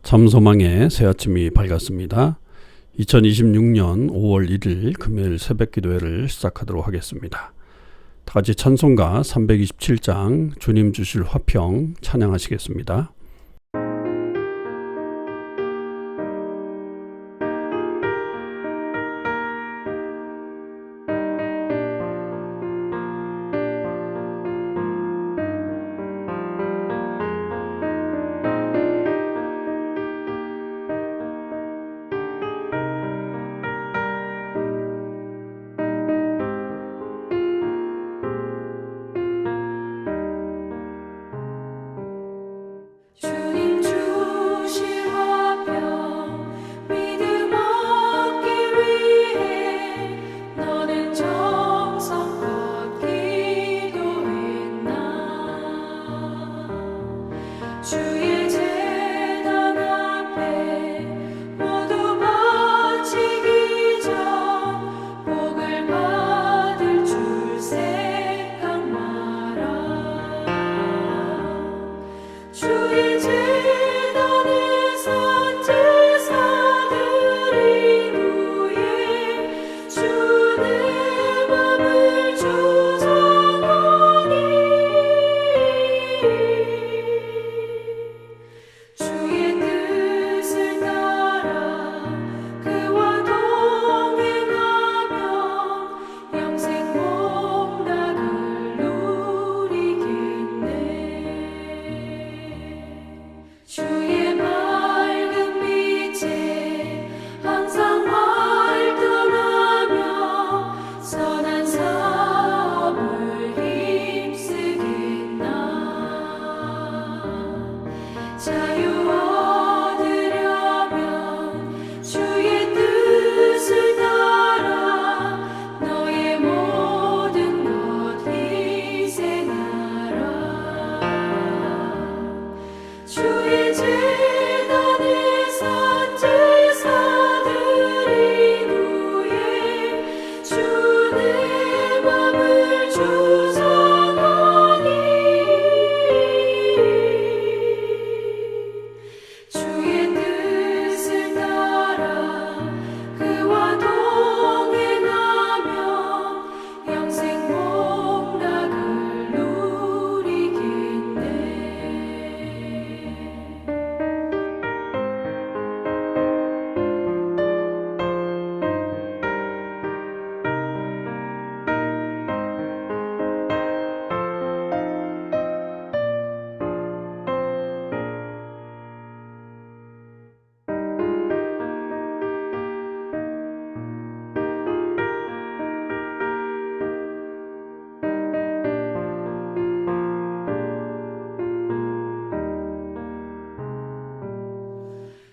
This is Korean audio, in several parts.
잠소망의 새 아침이 밝았습니다. 2026년 5월 1일 금요일 새벽 기도회를 시작하도록 하겠습니다. 다 같이 찬송가 327장 주님 주실 화평 찬양하시겠습니다.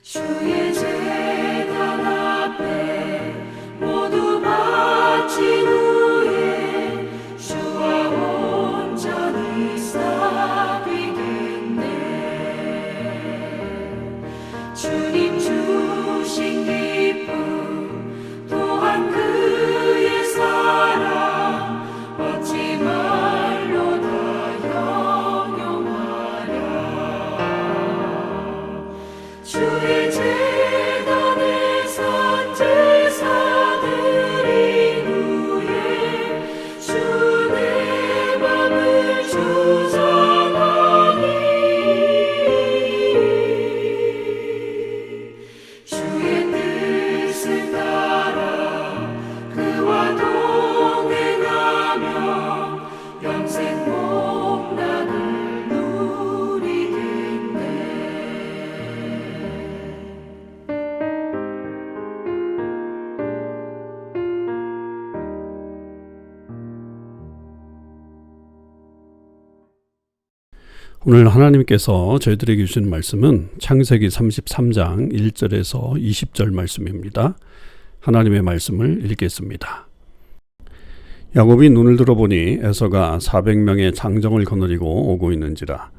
주의 제단 앞에 모두 바친 후에 주와 온전히 사귀겠네. 주님 주신 기쁨 또한 그의 사랑 어찌 말로 다 형용하랴. 주의 제단에 선 제사 드린 후에 주 내 맘을 주장하니 주의 뜻을 따라 그와 동행하며 영생 복락을 누리겠네. 오늘 하나님께서 저희들에게 주신 말씀은 창세기 33장 1절에서 20절 말씀입니다. 하나님의 말씀을 읽겠습니다. 야곱이 눈을 들어보니 에서가 400명의 장정을 거느리고 오고 있는지라.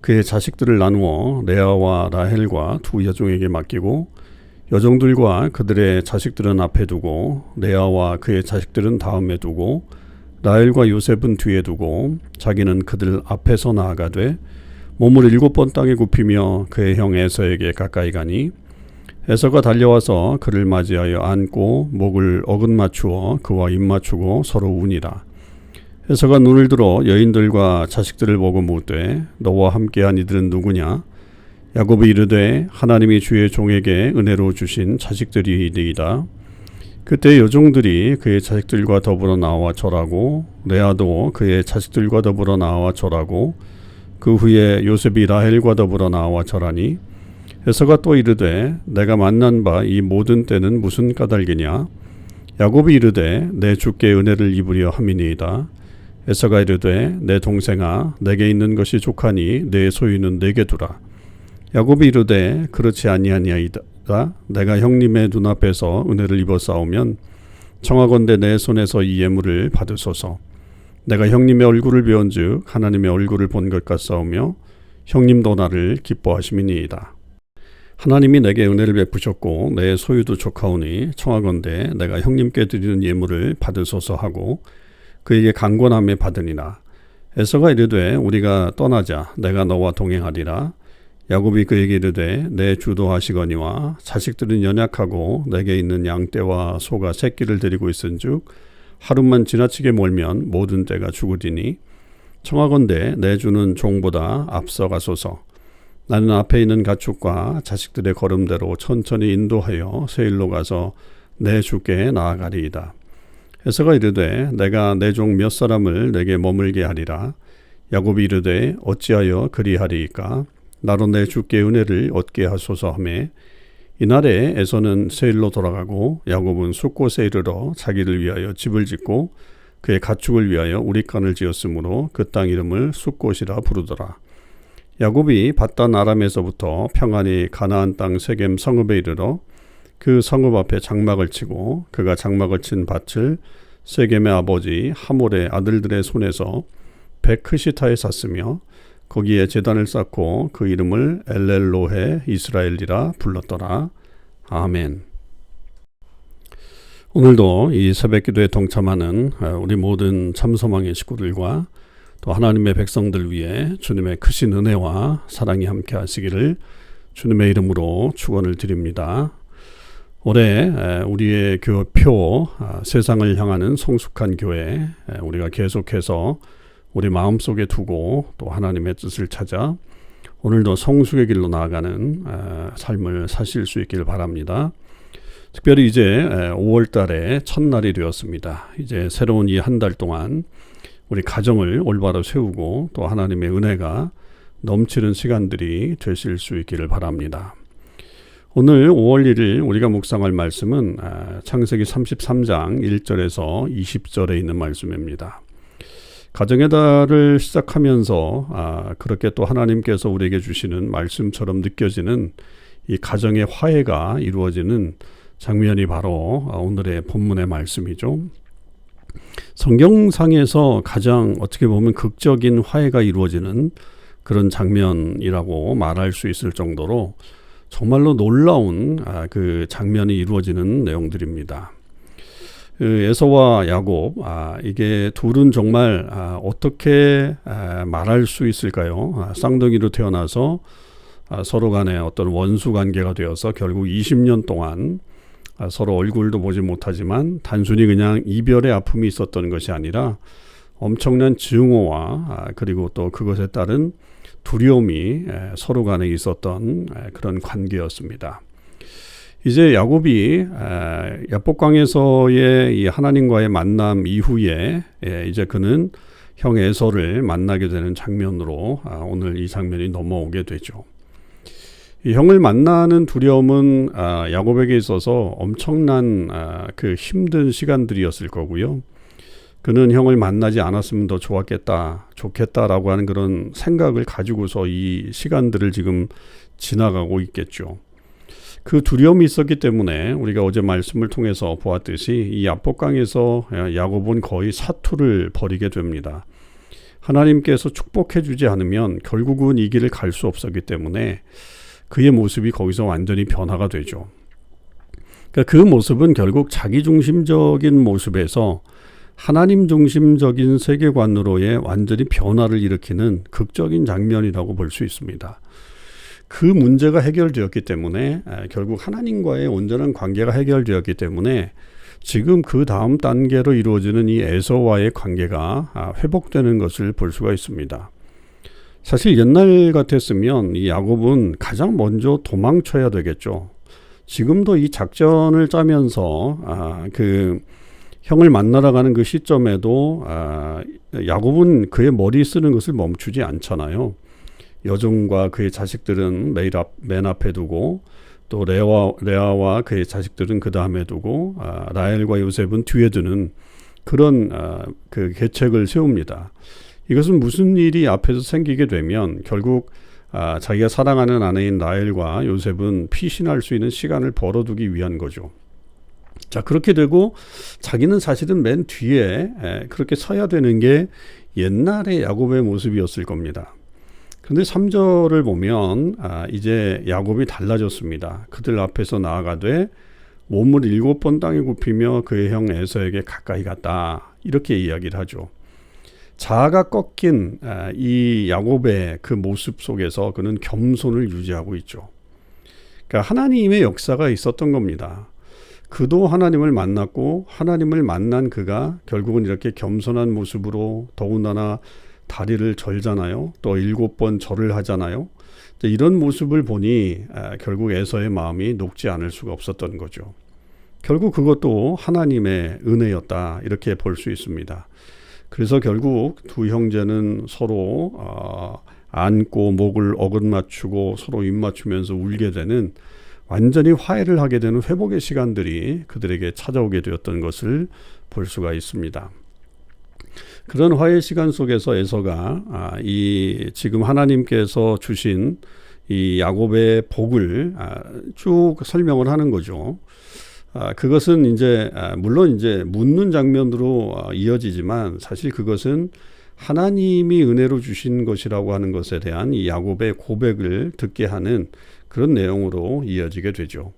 그의 자식들을 나누어 레아와 라헬과 두 여종에게 맡기고 여종들과 그들의 자식들은 앞에 두고 레아와 그의 자식들은 다음에 두고 라헬과 요셉은 뒤에 두고 자기는 그들 앞에서 나아가되 몸을 7번 땅에 굽히며 그의 형 에서에게 가까이 가니 에서가 달려와서 그를 맞이하여 안고 목을 어긋맞추어 그와 입맞추고 서로 우니라. 에서가 눈을 들어 여인들과 자식들을 보고 묻되 너와 함께한 이들은 누구냐? 야곱이 이르되 하나님이 주의 종에게 은혜로 주신 자식들이니이다. 그때 여종들이 그의 자식들과 더불어 나와 절하고 레아도 그의 자식들과 더불어 나와 절하고 그 후에 요셉이 라헬과 더불어 나와 절하니 에서가 또 이르되 내가 만난 바 이 모든 때는 무슨 까닭이냐? 야곱이 이르되 내 주께 은혜를 입으려 함이니이다. 에서가 이르되 내 동생아 내게 있는 것이 족하니 내 소유는 내게 두라. 야곱이 이르되 그렇지 아니하니이다. 내가 형님의 눈앞에서 은혜를 입어 싸우면 청하건대 내 손에서 이 예물을 받으소서. 내가 형님의 얼굴을 배운즉 하나님의 얼굴을 본 것 같사오며 형님도 나를 기뻐하심이니이다. 하나님이 내게 은혜를 베푸셨고 내 소유도 족하오니 청하건대 내가 형님께 드리는 예물을 받으소서 하고 그에게 강권함에 받으니라. 에서가 이르되 우리가 떠나자 내가 너와 동행하리라. 야곱이 그에게 이르되 내 주도 하시거니와 자식들은 연약하고 내게 있는 양떼와 소가 새끼를 데리고 있은즉 하루만 지나치게 몰면 모든 떼가 죽으리니 청하건대 내 주는 종보다 앞서가소서. 나는 앞에 있는 가축과 자식들의 걸음대로 천천히 인도하여 세일로 가서 내 주께 나아가리이다. 에서가 이르되 내가 내 종 몇 사람을 내게 머물게 하리라. 야곱이 이르되 어찌하여 그리하리이까? 나로 내 주께 은혜를 얻게 하소서 하매 이날에 에서는 세일로 돌아가고 야곱은 숫곳에 이르러 자기를 위하여 집을 짓고 그의 가축을 위하여 우릿간을 지었으므로 그 땅 이름을 숫곳이라 부르더라. 야곱이 밧단 아람에서부터 평안히 가나안 땅 세겜 성읍에 이르러 그 성읍 앞에 장막을 치고 그가 장막을 친 밭을 세겜의 아버지 하몰의 아들들의 손에서 베크시타에 샀으며 거기에 제단을 쌓고 그 이름을 엘렐로헤 이스라엘이라 불렀더라. 아멘. 오늘도 이 새벽기도에 동참하는 우리 모든 참소망의 식구들과 또 하나님의 백성들 위해 주님의 크신 은혜와 사랑이 함께 하시기를 주님의 이름으로 축원을 드립니다. 올해 우리의 교표 세상을 향하는 성숙한 교회 우리가 계속해서 우리 마음속에 두고 또 하나님의 뜻을 찾아 오늘도 성숙의 길로 나아가는 삶을 사실 수 있기를 바랍니다. 특별히 이제 5월 달에 첫날이 되었습니다. 이제 새로운 이 한 달 동안 우리 가정을 올바로 세우고 또 하나님의 은혜가 넘치는 시간들이 되실 수 있기를 바랍니다. 오늘 5월 1일 우리가 묵상할 말씀은 창세기 33장 1절에서 20절에 있는 말씀입니다. 가정의 달을 시작하면서 그렇게 또 하나님께서 우리에게 주시는 말씀처럼 느껴지는 이 가정의 화해가 이루어지는 장면이 바로 오늘의 본문의 말씀이죠. 성경상에서 가장 어떻게 보면 극적인 화해가 이루어지는 그런 장면이라고 말할 수 있을 정도로 정말로 놀라운 그 장면이 이루어지는 내용들입니다. 에서와 야곱, 이게 둘은 정말 어떻게 말할 수 있을까요? 쌍둥이로 태어나서 서로 간에 어떤 원수 관계가 되어서 결국 20년 동안 서로 얼굴도 보지 못하지만 단순히 그냥 이별의 아픔이 있었던 것이 아니라 엄청난 증오와 그리고 또 그것에 따른 두려움이 서로 간에 있었던 그런 관계였습니다. 이제 야곱이 야복강에서의 이 하나님과의 만남 이후에 이제 그는 형 에서를 만나게 되는 장면으로 오늘 이 장면이 넘어오게 되죠. 이 형을 만나는 두려움은 야곱에게 있어서 엄청난 그 힘든 시간들이었을 거고요. 그는 형을 만나지 않았으면 더 좋겠다라고 하는 그런 생각을 가지고서 이 시간들을 지금 지나가고 있겠죠. 그 두려움이 있었기 때문에 우리가 어제 말씀을 통해서 보았듯이 이 야복강에서 야곱은 거의 사투를 벌이게 됩니다. 하나님께서 축복해 주지 않으면 결국은 이 길을 갈 수 없었기 때문에 그의 모습이 거기서 완전히 변화가 되죠. 그러니까 그 모습은 결국 자기중심적인 모습에서 하나님 중심적인 세계관으로의 완전히 변화를 일으키는 극적인 장면이라고 볼 수 있습니다. 그 문제가 해결되었기 때문에 결국 하나님과의 온전한 관계가 해결되었기 때문에 지금 그 다음 단계로 이루어지는 이 에서와의 관계가 회복되는 것을 볼 수가 있습니다. 사실 옛날 같았으면 이 야곱은 가장 먼저 도망쳐야 되겠죠. 지금도 이 작전을 짜면서 그 형을 만나러 가는 그 시점에도 야곱은 그의 머리 쓰는 것을 멈추지 않잖아요. 여종과 그의 자식들은 맨 앞에 두고 또 레아와 그의 자식들은 그 다음에 두고 라헬과 요셉은 뒤에 두는 그런 그 계책을 세웁니다. 이것은 무슨 일이 앞에서 생기게 되면 결국 자기가 사랑하는 아내인 라헬과 요셉은 피신할 수 있는 시간을 벌어두기 위한 거죠. 자, 그렇게 되고 자기는 사실은 맨 뒤에 그렇게 서야 되는 게 옛날의 야곱의 모습이었을 겁니다. 그런데 3절을 보면 이제 야곱이 달라졌습니다. 그들 앞에서 나아가되 몸을 7번 땅에 굽히며 그의 형 에서에게 가까이 갔다. 이렇게 이야기를 하죠. 자아가 꺾인 이 야곱의 그 모습 속에서 그는 겸손을 유지하고 있죠. 그러니까 하나님의 역사가 있었던 겁니다. 그도 하나님을 만났고 하나님을 만난 그가 결국은 이렇게 겸손한 모습으로 더군다나 다리를 절잖아요. 또 7번 절을 하잖아요. 이런 모습을 보니 결국 에서의 마음이 녹지 않을 수가 없었던 거죠. 결국 그것도 하나님의 은혜였다. 이렇게 볼 수 있습니다. 그래서 결국 두 형제는 서로 안고 목을 어긋맞추고 서로 입맞추면서 울게 되는 완전히 화해를 하게 되는 회복의 시간들이 그들에게 찾아오게 되었던 것을 볼 수가 있습니다. 그런 화해 시간 속에서 에서가 이 지금 하나님께서 주신 이 야곱의 복을 쭉 설명을 하는 거죠. 그것은 이제 물론 이제 묻는 장면으로 이어지지만 사실 그것은 하나님이 은혜로 주신 것이라고 하는 것에 대한 이 야곱의 고백을 듣게 하는 그런 내용으로 이어지게 되죠.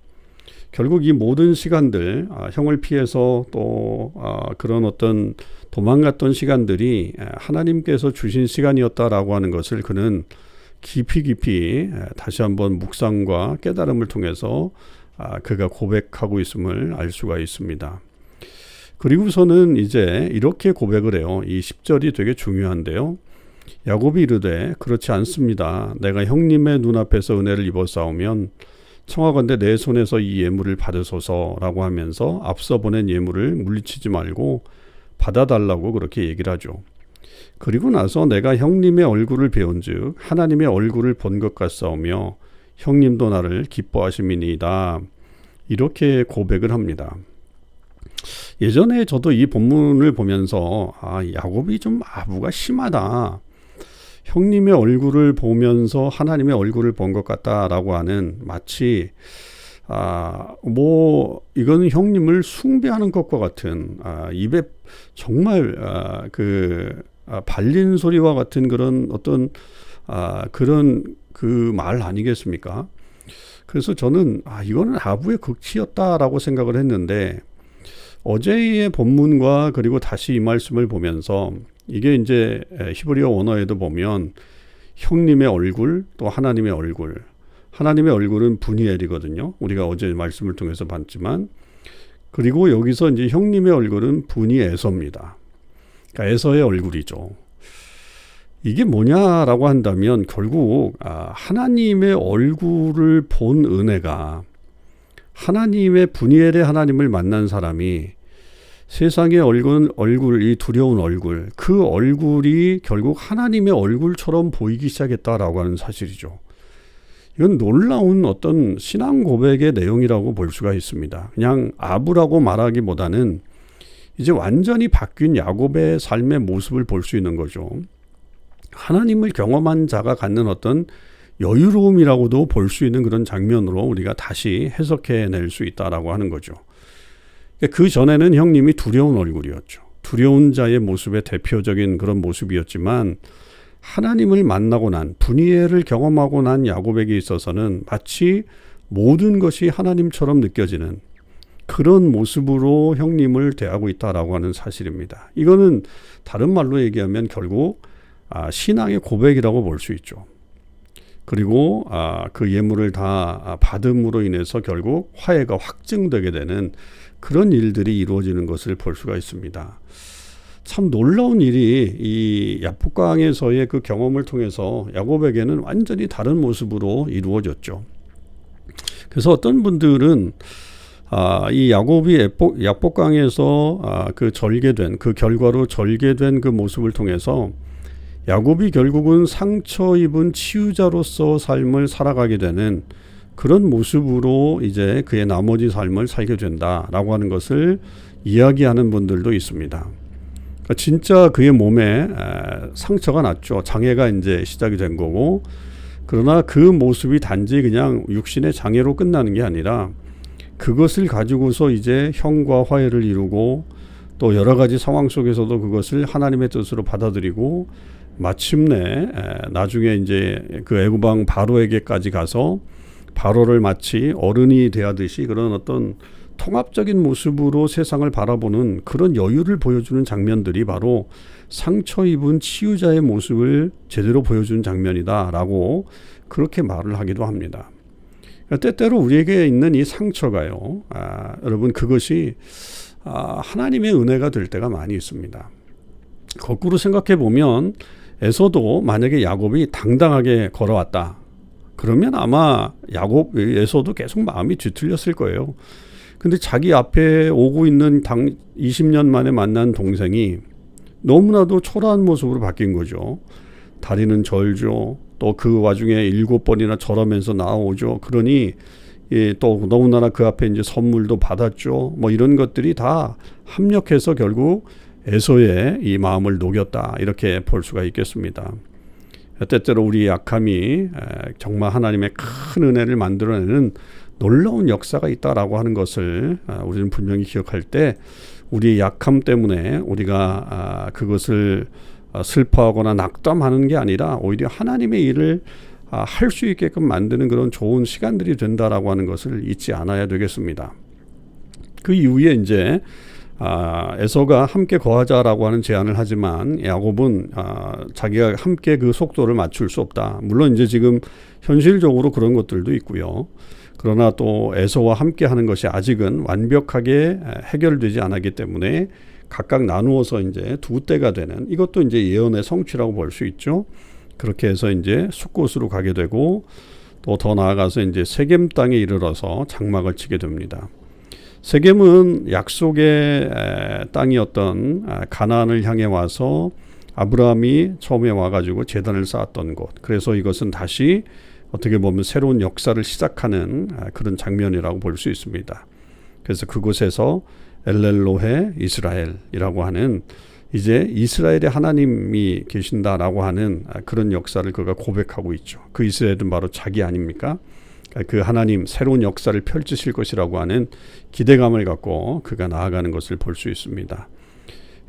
결국 이 모든 시간들, 형을 피해서 또 그런 어떤 도망갔던 시간들이 하나님께서 주신 시간이었다라고 하는 것을 그는 깊이 다시 한번 묵상과 깨달음을 통해서 그가 고백하고 있음을 알 수가 있습니다. 그리고서는 이제 이렇게 고백을 해요. 이 10절이 되게 중요한데요. 야곱이 이르되 그렇지 않습니다. 내가 형님의 눈앞에서 은혜를 입었사오면 청하건대 내 손에서 이 예물을 받으소서라고 하면서 앞서 보낸 예물을 물리치지 말고 받아달라고 그렇게 얘기를 하죠. 그리고 나서 내가 형님의 얼굴을 배운즉 하나님의 얼굴을 본 것 같사오며 형님도 나를 기뻐하심이니이다. 이렇게 고백을 합니다. 예전에 저도 이 본문을 보면서 야곱이 좀 아부가 심하다. 형님의 얼굴을 보면서 하나님의 얼굴을 본 것 같다라고 하는 마치 이거는 형님을 숭배하는 것과 같은 입에 정말 발린 소리와 같은 그런 어떤 그런 그 말 아니겠습니까? 그래서 저는 이거는 아부의 극치였다라고 생각을 했는데 어제의 본문과 그리고 다시 이 말씀을 보면서 이게 이제 히브리어 원어에도 보면 형님의 얼굴 또 하나님의 얼굴, 하나님의 얼굴은 분이엘이거든요. 우리가 어제 말씀을 통해서 봤지만 그리고 여기서 이제 형님의 얼굴은 분이 에서입니다. 그러니까 에서의 얼굴이죠. 이게 뭐냐라고 한다면 결국 하나님의 얼굴을 본 은혜가 하나님의 분이엘의 하나님을 만난 사람이 세상의 얼굴, 이 두려운 얼굴, 그 얼굴이 결국 하나님의 얼굴처럼 보이기 시작했다라고 하는 사실이죠. 이건 놀라운 어떤 신앙 고백의 내용이라고 볼 수가 있습니다. 그냥 아부라고 말하기보다는 이제 완전히 바뀐 야곱의 삶의 모습을 볼 수 있는 거죠. 하나님을 경험한 자가 갖는 어떤 여유로움이라고도 볼 수 있는 그런 장면으로 우리가 다시 해석해낼 수 있다라고 하는 거죠. 그 전에는 형님이 두려운 얼굴이었죠. 두려운 자의 모습의 대표적인 그런 모습이었지만 하나님을 만나고 난 분이엘을 경험하고 난 야곱에게 있어서는 마치 모든 것이 하나님처럼 느껴지는 그런 모습으로 형님을 대하고 있다라고 하는 사실입니다. 이거는 다른 말로 얘기하면 결국 신앙의 고백이라고 볼 수 있죠. 그리고 그 예물을 다 받음으로 인해서 결국 화해가 확증되게 되는 그런 일들이 이루어지는 것을 볼 수가 있습니다. 참 놀라운 일이 이 야복강에서의 그 경험을 통해서 야곱에게는 완전히 다른 모습으로 이루어졌죠. 그래서 어떤 분들은 이 야곱이 야복강에서 그 절개된 그 결과로 절개된 그 모습을 통해서 야곱이 결국은 상처 입은 치유자로서 삶을 살아가게 되는 그런 모습으로 이제 그의 나머지 삶을 살게 된다라고 하는 것을 이야기하는 분들도 있습니다. 그러니까 진짜 그의 몸에 상처가 났죠. 장애가 이제 시작이 된 거고, 그러나 그 모습이 단지 그냥 육신의 장애로 끝나는 게 아니라 그것을 가지고서 이제 형과 화해를 이루고 또 여러 가지 상황 속에서도 그것을 하나님의 뜻으로 받아들이고 마침내 나중에 이제 그 애굽 왕 바로에게까지 가서 바로를 마치 어른이 대하듯이 그런 어떤 통합적인 모습으로 세상을 바라보는 그런 여유를 보여주는 장면들이 바로 상처 입은 치유자의 모습을 제대로 보여주는 장면이다라고 그렇게 말을 하기도 합니다. 때때로 우리에게 있는 이 상처가요, 여러분 그것이 하나님의 은혜가 될 때가 많이 있습니다. 거꾸로 생각해 보면 에서도 만약에 야곱이 당당하게 걸어왔다, 그러면 아마 에서도 계속 마음이 뒤틀렸을 거예요. 근데 자기 앞에 오고 있는 20년 만에 만난 동생이 너무나도 초라한 모습으로 바뀐 거죠. 다리는 절죠. 또 그 와중에 7번이나 절하면서 나오죠. 그러니 또 너무나 그 앞에 이제 선물도 받았죠. 뭐 이런 것들이 다 합력해서 결국 에서의 이 마음을 녹였다, 이렇게 볼 수가 있겠습니다. 때때로 우리 약함이 정말 하나님의 큰 은혜를 만들어내는 놀라운 역사가 있다라고 하는 것을 우리는 분명히 기억할 때, 우리의 약함 때문에 우리가 그것을 슬퍼하거나 낙담하는 게 아니라 오히려 하나님의 일을 할 수 있게끔 만드는 그런 좋은 시간들이 된다라고 하는 것을 잊지 않아야 되겠습니다. 그 이후에 이제 에서가 함께 거하자라고 하는 제안을 하지만 야곱은 자기가 함께 그 속도를 맞출 수 없다. 물론 이제 지금 현실적으로 그런 것들도 있고요. 그러나 또 에서와 함께 하는 것이 아직은 완벽하게 해결되지 않았기 때문에 각각 나누어서 이제 두 떼가 되는, 이것도 이제 예언의 성취라고 볼 수 있죠. 그렇게 해서 이제 숫곳으로 가게 되고, 또 더 나아가서 이제 세겜 땅에 이르러서 장막을 치게 됩니다. 세겜은 약속의 땅이었던 가나안을 향해 와서 아브라함이 처음에 와가지고 제단을 쌓았던 곳. 그래서 이것은 다시 어떻게 보면 새로운 역사를 시작하는 그런 장면이라고 볼 수 있습니다. 그래서 그곳에서 엘렐로헤 이스라엘이라고 하는, 이제 이스라엘의 하나님이 계신다라고 하는 그런 역사를 그가 고백하고 있죠. 그 이스라엘은 바로 자기 아닙니까? 그 하나님 새로운 역사를 펼치실 것이라고 하는 기대감을 갖고 그가 나아가는 것을 볼 수 있습니다.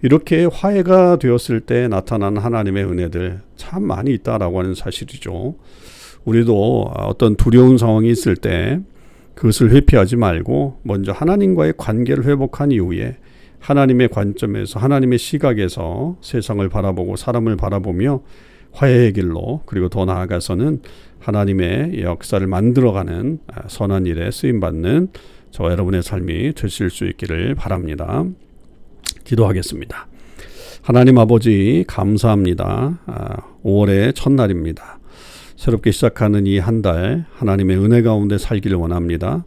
이렇게 화해가 되었을 때 나타나는 하나님의 은혜들 참 많이 있다라고 하는 사실이죠. 우리도 어떤 두려운 상황이 있을 때 그것을 회피하지 말고 먼저 하나님과의 관계를 회복한 이후에 하나님의 관점에서, 하나님의 시각에서 세상을 바라보고 사람을 바라보며 화해의 길로, 그리고 더 나아가서는 하나님의 역사를 만들어가는 선한 일에 쓰임받는 저와 여러분의 삶이 되실 수 있기를 바랍니다. 기도하겠습니다. 하나님 아버지 감사합니다. 5월의 첫날입니다. 새롭게 시작하는 이 한 달 하나님의 은혜 가운데 살기를 원합니다.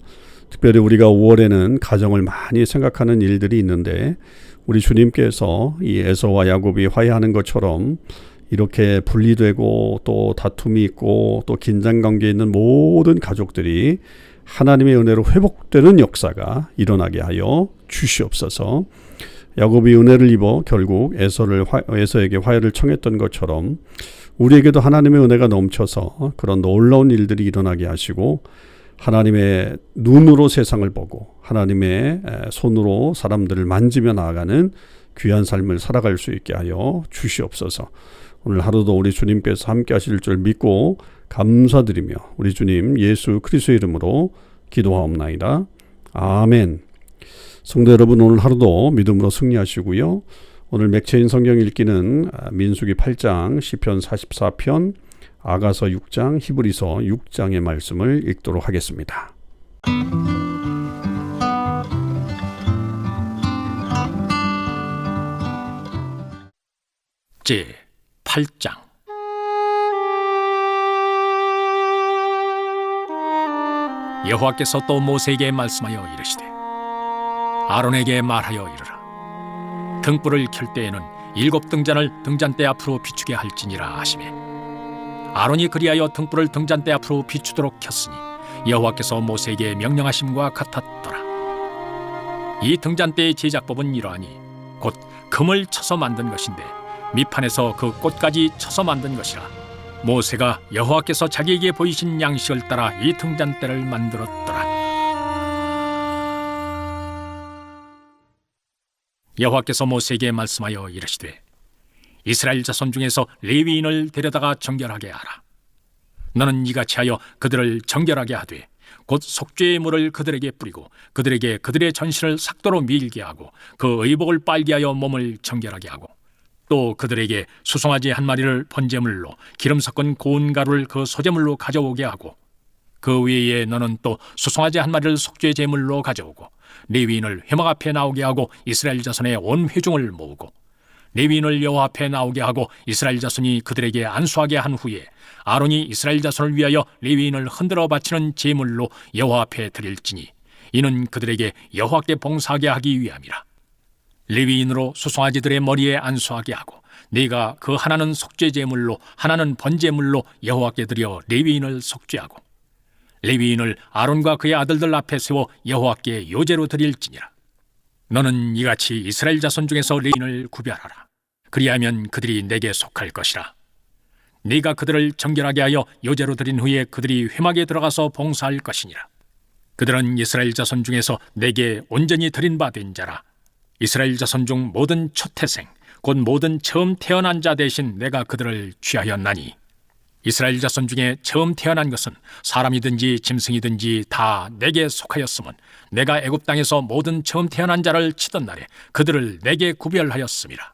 특별히 우리가 5월에는 가정을 많이 생각하는 일들이 있는데, 우리 주님께서 이 에서와 야곱이 화해하는 것처럼 이렇게 분리되고 또 다툼이 있고 또 긴장관계에 있는 모든 가족들이 하나님의 은혜로 회복되는 역사가 일어나게 하여 주시옵소서. 야곱이 은혜를 입어 결국 에서에게 화해를 청했던 것처럼 우리에게도 하나님의 은혜가 넘쳐서 그런 놀라운 일들이 일어나게 하시고, 하나님의 눈으로 세상을 보고 하나님의 손으로 사람들을 만지며 나아가는 귀한 삶을 살아갈 수 있게 하여 주시옵소서. 오늘 하루도 우리 주님께서 함께 하실 줄 믿고 감사드리며 우리 주님 예수 그리스도의 이름으로 기도하옵나이다. 아멘. 성도 여러분, 오늘 하루도 믿음으로 승리하시고요. 오늘 맥체인 성경 읽기는 민수기 8장, 시편 44편, 아가서 6장, 히브리서 6장의 말씀을 읽도록 하겠습니다. 제 8장. 여호와께서 또 모세에게 말씀하여 이르시되 아론에게 말하여 이르라. 등불을 켤 때에는 7 등잔을 등잔대 앞으로 비추게 할지니라 하시매 아론이 그리하여 등불을 등잔대 앞으로 비추도록 켰으니 여호와께서 모세에게 명령하심과 같았더라. 이 등잔대의 제작법은 이러하니 곧 금을 쳐서 만든 것인데 밑판에서 그 꽃까지 쳐서 만든 것이라. 모세가 여호와께서 자기에게 보이신 양식을 따라 이 등잔대를 만들었더라. 여호와께서 모세에게 말씀하여 이르시되 이스라엘 자손 중에서 레위인을 데려다가 정결하게 하라. 너는 이같이 하여 그들을 정결하게 하되 곧 속죄의 물을 그들에게 뿌리고 그들에게 그들의 전신을 삭도로 밀게 하고 그 의복을 빨게 하여 몸을 정결하게 하고 또 그들에게 수송아지 한 마리를 번제물로 기름 섞은 고운 가루를 그 소제물로 가져오게 하고 그 외에 너는 또 수송아지 한 마리를 속죄 제물로 가져오고 레위인을 회막 앞에 나오게 하고 이스라엘 자손의 온 회중을 모으고 레위인을 여호와 앞에 나오게 하고 이스라엘 자손이 그들에게 안수하게 한 후에 아론이 이스라엘 자손을 위하여 레위인을 흔들어 바치는 제물로 여호와 앞에 드릴지니 이는 그들에게 여호와께 봉사하게 하기 위함이라. 레위인으로 수송아지들의 머리에 안수하게 하고 네가 그 하나는 속죄 제물로 하나는 번제물로 여호와께 드려 레위인을 속죄하고 레위인을 아론과 그의 아들들 앞에 세워 여호와께 요제로 드릴지니라. 너는 이같이 이스라엘 자손 중에서 레위인을 구별하라. 그리하면 그들이 내게 속할 것이라. 네가 그들을 정결하게 하여 요제로 드린 후에 그들이 회막에 들어가서 봉사할 것이니라. 그들은 이스라엘 자손 중에서 내게 온전히 드린 바 된 자라. 이스라엘 자손 중 모든 초태생 곧 모든 처음 태어난 자 대신 내가 그들을 취하였나니 이스라엘 자손 중에 처음 태어난 것은 사람이든지 짐승이든지 다 내게 속하였음은 내가 애굽 땅에서 모든 처음 태어난 자를 치던 날에 그들을 내게 구별하였음이라.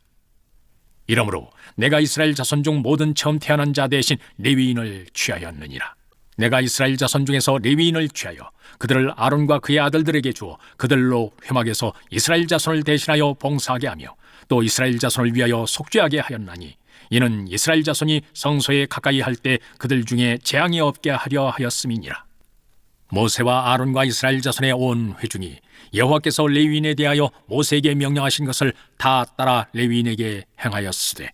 이러므로 내가 이스라엘 자손 중 모든 처음 태어난 자 대신 레위인을 취하였느니라. 내가 이스라엘 자손 중에서 레위인을 취하여 그들을 아론과 그의 아들들에게 주어 그들로 회막에서 이스라엘 자손을 대신하여 봉사하게 하며 또 이스라엘 자손을 위하여 속죄하게 하였나니 이는 이스라엘 자손이 성소에 가까이 할 때 그들 중에 재앙이 없게 하려 하였음이니라. 모세와 아론과 이스라엘 자손의 온 회중이 여호와께서 레위인에 대하여 모세에게 명령하신 것을 다 따라 레위인에게 행하였으되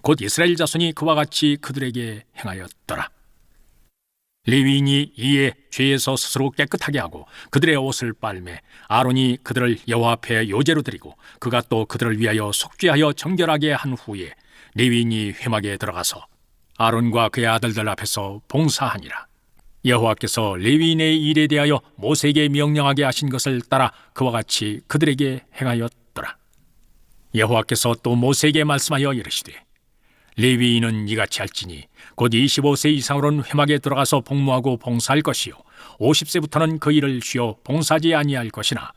곧 이스라엘 자손이 그와 같이 그들에게 행하였더라. 레위인이 이에 죄에서 스스로 깨끗하게 하고 그들의 옷을 빨매 아론이 그들을 여호와 앞에 요제로 드리고 그가 또 그들을 위하여 속죄하여 정결하게 한 후에 레위인이 회막에 들어가서 아론과 그의 아들들 앞에서 봉사하니라. 여호와께서 레위인의 일에 대하여 모세에게 명령하게 하신 것을 따라 그와 같이 그들에게 행하였더라. 여호와께서 또 모세에게 말씀하여 이르시되 레위인은 이같이 할지니 곧 25세 이상으로는 회막에 들어가서 복무하고 봉사할 것이요 50세부터는 그 일을 쉬어 봉사하지 아니할 것이나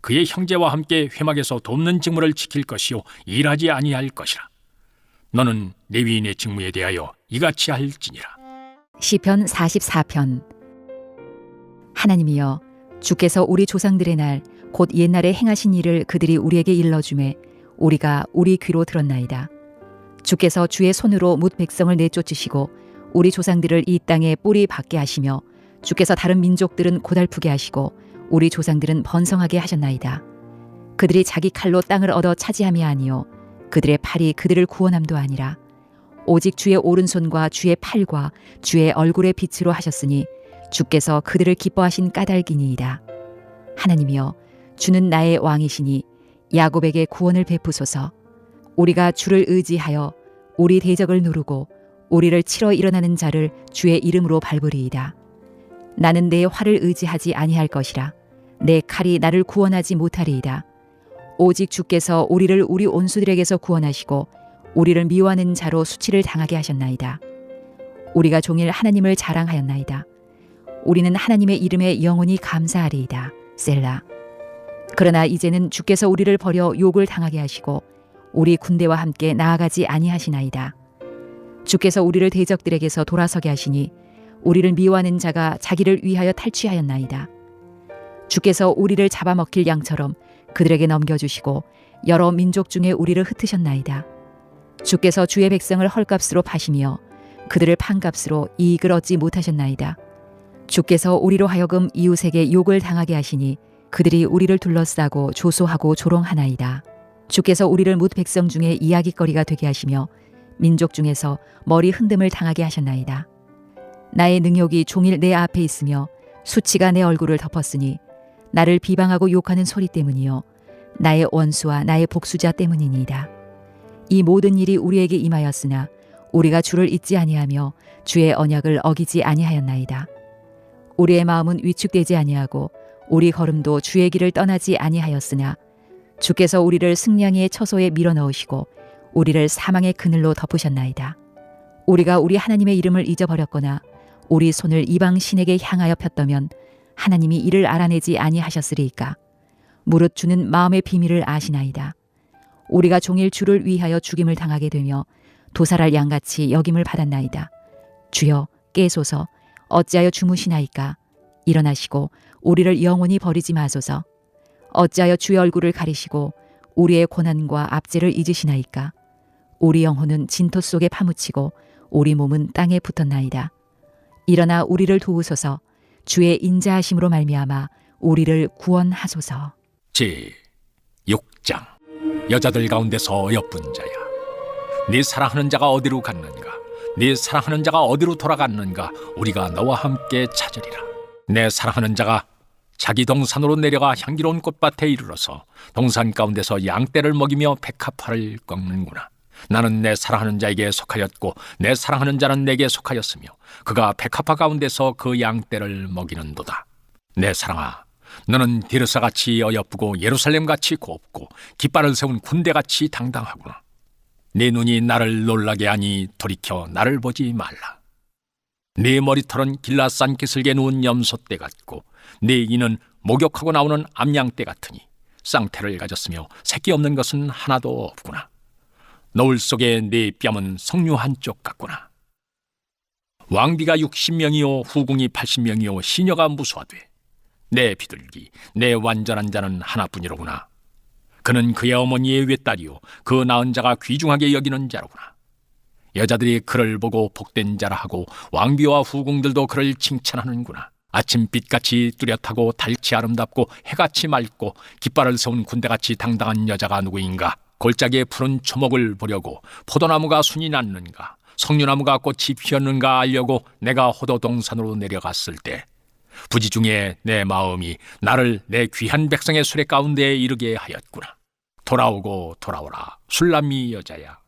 그의 형제와 함께 회막에서 돕는 직무를 지킬 것이요 일하지 아니할 것이라. 너는 레위인의 직무에 대하여 이같이 할지니라. 시편 44편. 하나님이여, 주께서 우리 조상들의 날 곧 옛날에 행하신 일을 그들이 우리에게 일러주매 우리가 우리 귀로 들었나이다. 주께서 주의 손으로 뭇 백성을 내쫓으시고 우리 조상들을 이 땅에 뿌리 박게 하시며 주께서 다른 민족들은 고달프게 하시고 우리 조상들은 번성하게 하셨나이다. 그들이 자기 칼로 땅을 얻어 차지함이 아니요 그들의 팔이 그들을 구원함도 아니라 오직 주의 오른손과 주의 팔과 주의 얼굴의 빛으로 하셨으니 주께서 그들을 기뻐하신 까닭이니이다. 하나님이여, 주는 나의 왕이시니 야곱에게 구원을 베푸소서. 우리가 주를 의지하여 우리 대적을 누르고 우리를 치러 일어나는 자를 주의 이름으로 밟으리이다. 나는 내 활을 의지하지 아니할 것이라. 내 칼이 나를 구원하지 못하리이다. 오직 주께서 우리를 우리 온수들에게서 구원하시고 우리를 미워하는 자로 수치를 당하게 하셨나이다. 우리가 종일 하나님을 자랑하였나이다. 우리는 하나님의 이름에 영원히 감사하리이다. 셀라. 그러나 이제는 주께서 우리를 버려 욕을 당하게 하시고 우리 군대와 함께 나아가지 아니하시나이다. 주께서 우리를 대적들에게서 돌아서게 하시니 우리를 미워하는 자가 자기를 위하여 탈취하였나이다. 주께서 우리를 잡아먹힐 양처럼 그들에게 넘겨주시고 여러 민족 중에 우리를 흩으셨나이다. 주께서 주의 백성을 헐값으로 파시며 그들을 판값으로 이익을 얻지 못하셨나이다. 주께서 우리로 하여금 이웃에게 욕을 당하게 하시니 그들이 우리를 둘러싸고 조소하고 조롱하나이다. 주께서 우리를 뭇 백성 중에 이야깃거리가 되게 하시며 민족 중에서 머리 흔듦을 당하게 하셨나이다. 나의 능욕이 종일 내 앞에 있으며 수치가 내 얼굴을 덮었으니 나를 비방하고 욕하는 소리 때문이요 나의 원수와 나의 복수자 때문이니이다. 이 모든 일이 우리에게 임하였으나 우리가 주를 잊지 아니하며 주의 언약을 어기지 아니하였나이다. 우리의 마음은 위축되지 아니하고 우리 걸음도 주의 길을 떠나지 아니하였으나 주께서 우리를 승냥이의 처소에 밀어넣으시고 우리를 사망의 그늘로 덮으셨나이다. 우리가 우리 하나님의 이름을 잊어버렸거나 우리 손을 이방 신에게 향하여 폈다면 하나님이 이를 알아내지 아니하셨으리이까. 무릇 주는 마음의 비밀을 아시나이다. 우리가 종일 주를 위하여 죽임을 당하게 되며 도살할 양같이 여김을 받았나이다. 주여 깨소서. 어찌하여 주무시나이까. 일어나시고 우리를 영원히 버리지 마소서. 어찌하여 주의 얼굴을 가리시고 우리의 고난과 압제를 잊으시나이까. 우리 영혼은 진토 속에 파묻히고 우리 몸은 땅에 붙었나이다. 일어나 우리를 도우소서. 주의 인자하심으로 말미암아 우리를 구원하소서. 제 6장. 여자들 가운데서 어여쁜 자야, 네 사랑하는 자가 어디로 갔는가? 네 사랑하는 자가 어디로 돌아갔는가? 우리가 너와 함께 찾으리라. 내 사랑하는 자가 자기 동산으로 내려가 향기로운 꽃밭에 이르러서 동산 가운데서 양떼를 먹이며 백합화를 꺾는구나. 나는 내 사랑하는 자에게 속하였고 내 사랑하는 자는 내게 속하였으며 그가 백합화 가운데서 그 양떼를 먹이는도다. 내 사랑아, 너는 디르사같이 어여쁘고 예루살렘같이 곱고 깃발을 세운 군대같이 당당하구나. 네 눈이 나를 놀라게 하니 돌이켜 나를 보지 말라. 네 머리털은 길라산 기슭에 누운 염소떼 같고 네 이는 목욕하고 나오는 암양떼 같으니 쌍태를 가졌으며 새끼 없는 것은 하나도 없구나. 너울 속에 네 뺨은 석류 한쪽 같구나. 왕비가 60명이요 후궁이 80명이요 시녀가 무수하되 내 비둘기 내 완전한 자는 하나뿐이로구나. 그는 그의 어머니의 외딸이요 그 낳은 자가 귀중하게 여기는 자로구나. 여자들이 그를 보고 복된 자라 하고 왕비와 후궁들도 그를 칭찬하는구나. 아침빛같이 뚜렷하고 달치 아름답고 해같이 맑고 깃발을 세운 군대같이 당당한 여자가 누구인가? 골짜기에 푸른 초목을 보려고 포도나무가 순이 났는가? 석류나무가 꽃이 피었는가 알려고 내가 호도 동산으로 내려갔을 때 부지 중에 내 마음이 나를 내 귀한 백성의 수레 가운데에 이르게 하였구나. 돌아오고 돌아오라 술람미 여자야.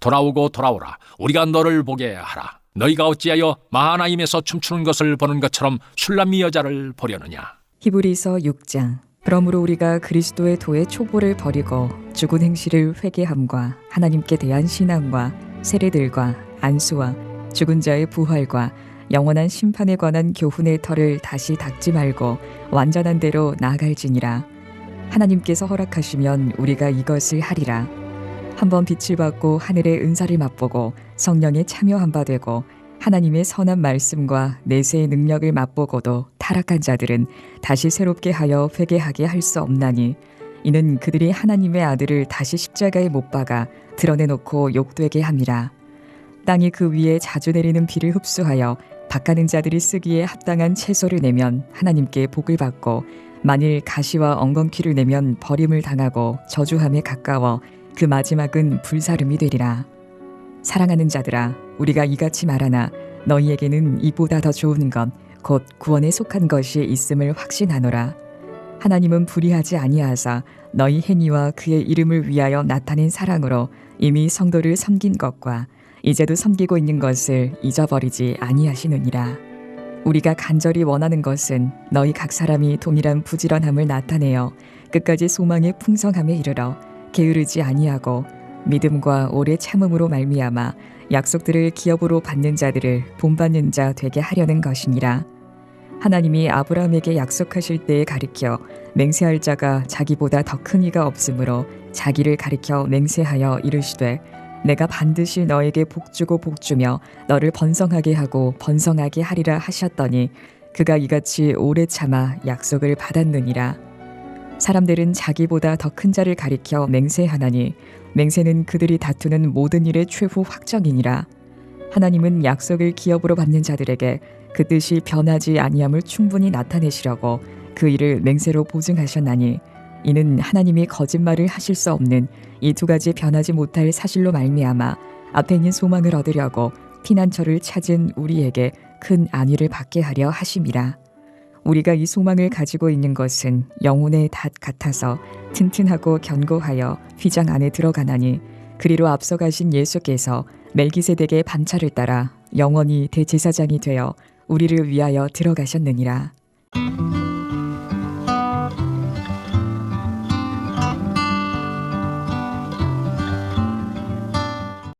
돌아오고 돌아오라 우리가 너를 보게 하라. 너희가 어찌하여 마하나임에서 춤추는 것을 보는 것처럼 술람미 여자를 보려느냐. 히브리서 6장. 그러므로 우리가 그리스도의 도의 초보를 버리고 죽은 행실을 회개함과 하나님께 대한 신앙과 세례들과 안수와 죽은 자의 부활과 영원한 심판에 관한 교훈의 털을 다시 닦지 말고 완전한 대로 나아갈지니라. 하나님께서 허락하시면 우리가 이것을 하리라. 한번 빛을 받고 하늘의 은사를 맛보고 성령에 참여한 바 되고 하나님의 선한 말씀과 내세의 능력을 맛보고도 타락한 자들은 다시 새롭게 하여 회개하게 할 수 없나니 이는 그들이 하나님의 아들을 다시 십자가에 못 박아 드러내놓고 욕되게 함이라. 땅이 그 위에 자주 내리는 비를 흡수하여 밭가는 자들이 쓰기에 합당한 채소를 내면 하나님께 복을 받고 만일 가시와 엉겅퀴를 내면 버림을 당하고 저주함에 가까워 그 마지막은 불사름이 되리라. 사랑하는 자들아, 우리가 이같이 말하나 너희에게는 이보다 더 좋은 것 곧 구원에 속한 것이 있음을 확신하노라. 하나님은 불의하지 아니하사 너희 행위와 그의 이름을 위하여 나타낸 사랑으로 이미 성도를 섬긴 것과 이제도 섬기고 있는 것을 잊어버리지 아니하시느니라. 우리가 간절히 원하는 것은 너희 각 사람이 동일한 부지런함을 나타내어 끝까지 소망의 풍성함에 이르러 게으르지 아니하고 믿음과 오래 참음으로 말미암아 약속들을 기업으로 받는 자들을 본받는 자 되게 하려는 것이니라. 하나님이 아브라함에게 약속하실 때에 가리켜 맹세할 자가 자기보다 더 큰 이가 없으므로 자기를 가리켜 맹세하여 이르시되 내가 반드시 너에게 복주고 복주며 너를 번성하게 하고 번성하게 하리라 하셨더니 그가 이같이 오래 참아 약속을 받았느니라. 사람들은 자기보다 더 큰 자를 가리켜 맹세하나니 맹세는 그들이 다투는 모든 일의 최후 확정이니라. 하나님은 약속을 기업으로 받는 자들에게 그 뜻이 변하지 아니함을 충분히 나타내시려고 그 일을 맹세로 보증하셨나니 이는 하나님이 거짓말을 하실 수 없는 이 두 가지 변하지 못할 사실로 말미암아 앞에 있는 소망을 얻으려고 피난처를 찾은 우리에게 큰 안위를 받게 하려 하심이라. 우리가 이 소망을 가지고 있는 것은 영혼의 닷 같아서 튼튼하고 견고하여 휘장 안에 들어가나니 그리로 앞서가신 예수께서 멜기세덱의 반차를 따라 영원히 대제사장이 되어 우리를 위하여 들어가셨느니라.